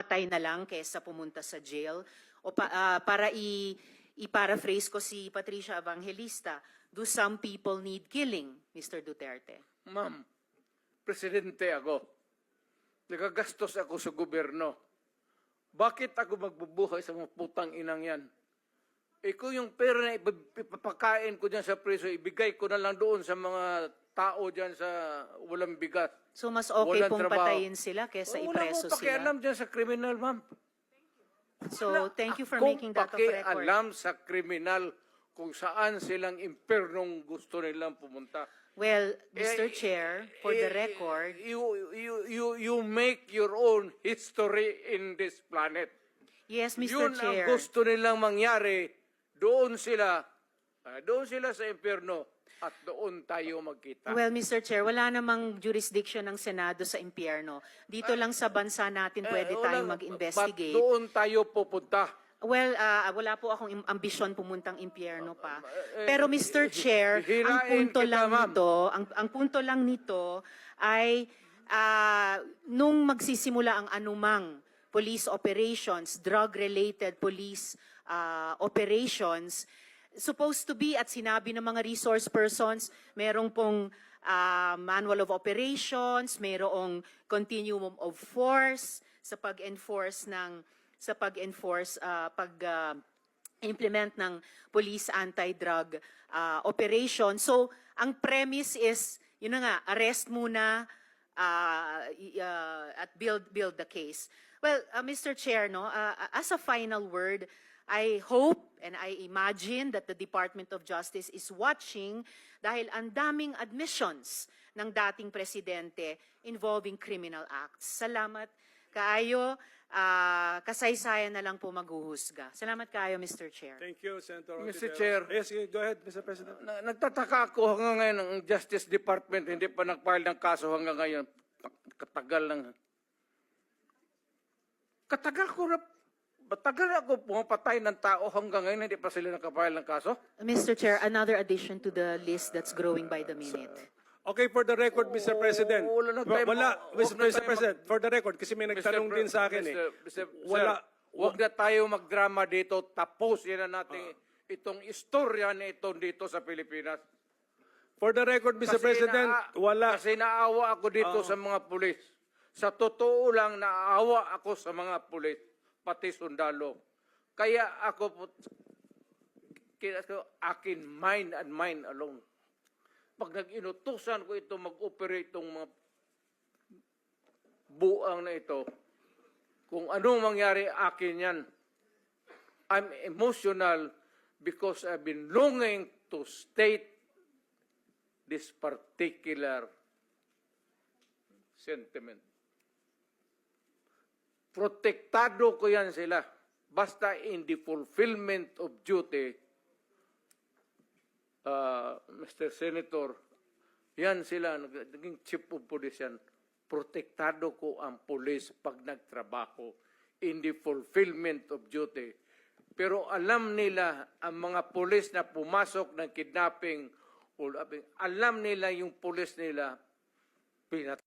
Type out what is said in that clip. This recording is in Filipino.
mamatay na lang kaysa pumunta sa jail? O para i-paraphrase ko si Patricia Evangelista, do some people need killing, Mr. Duterte? Ma'am, presidente ako. Nagagastos ako sa gobyerno. Bakit ako magbubuhay sa mga putang inang yan? Kung yung pera na ipapakain ko dyan sa preso, ibigay ko na lang doon sa mga tao dyan sa walang bigat. So mas okay Walang pong trabaho. patayin sila kaysa ipreso Wala ko pakialam sila? dyan sa kriminal, ma'am. So thank you for Akong making that of record. pakialam sa kriminal kung saan silang impernong gusto nilang pumunta. Well, Mr. Chair, for the record, You make your own history in this planet. yes, Mr. Yun Chair. ang gusto nilang mangyari. Doon sila sa impyerno at doon tayo magkita. Well, Mr. Chair, wala namang jurisdiction ng Senado sa impyerno. Dito lang sa bansa natin pwede tayong mag-investigate. Ba't doon tayo pupunta? Well, wala po akong ambisyon pumuntang impyerno pa. Pero Mr. Chair, ang hirain punto kita, lang ma'am. nito, ang punto lang nito ay nung magsisimula ang anumang police operations, drug-related police operations, supposed to be at sinabi ng mga resource persons, merong pong manual of operations, merong continuum of force sa pag-enforce implement ng police anti-drug operation. So, ang premise is, yun na nga, arrest muna at build the case. Well, Mr. Chair, no, as a final word, I hope and I imagine that the Department of Justice is watching dahil ang daming admissions ng dating presidente involving criminal acts. Salamat kaayo. Kasaysayan na lang po maghuhusga. Salamat kaayo, Mr. Chair. Thank you, Senator Mr. Ontiveros. Chair. Yes, go ahead, Mr. President. Nagtataka ako hanggang ngayon ang Justice Department hindi pa nag-file ng kaso hanggang ngayon. Katagal lang. Matagal ako pumapatay ng tao hanggang ngayon hindi pa sila nakapile ng kaso. Mr. Chair, another addition to the list that's growing by the minute. Okay, for the record, Mr. President. wala na tayo Mr. President, for the record, kasi may nagtanong din sa akin Huwag na tayo magdrama dito. Tapusin na natin itong istorya na ito dito sa Pilipinas. For the record, Mr. President, wala. Kasi naawa ako dito sa mga pulis. Sa totoo lang, naawa ako sa mga pulis, pati sundalo. Kaya ako, akin mine and mine alone. Pag nag-inutusan ko ito, mag-operate itong mga buang na ito, kung anong mangyari, akin yan. I'm emotional because I've been longing to state this particular sentiment. Protektado ko yan sila. Basta in the fulfillment of duty, Mr. Senator, yan sila, naging chief of police yan. Protektado ko ang police pag nagtrabaho in the fulfillment of duty. Pero alam nila, ang mga police na pumasok ng kidnapping, alam nila yung police nila, pinatay.